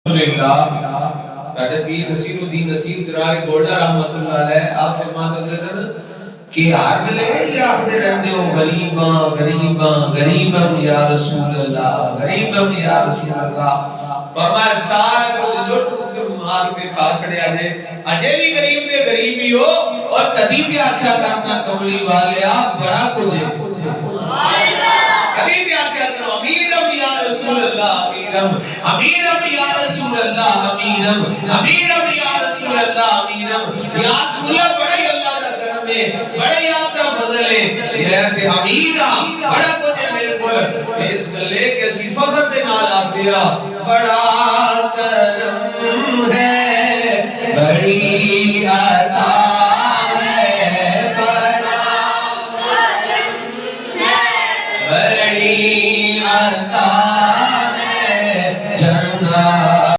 الحمدللہ ساڈے پیر نصیر الدین نصیر چراغ گولڈا رحمت اللہ علیہ آپ فرماتے ہیں کہ ہر ویلے یہ آخدے رہندے ہو غریباں غریباں غریباں یا رسول اللہ غریباں یا رسول اللہ فرمایا سارا کچھ لٹ کے مار کے کھا چھڑیا جے اجے بھی غریب دے غریب ہی ہو اور کدی بھی آکھیا کرنا کملی والے بڑا کچھ ہے کدی بھی آکھیا کرو امیرم یا رسول اللہ امیرم یا رسول اللہ امیرم یا رسول اللہ امیرم یا رسول اللہ بڑے اللہ دا کرم ہے بڑے آپ کا فضل ہے میرے امیرم بڑا کچھ ہے میرے کو اس گلے کے اسی فخر دے نال آپ میرا بڑا کرم ہے بڑی عطا ہے بڑا کرم ہے بڑی عطا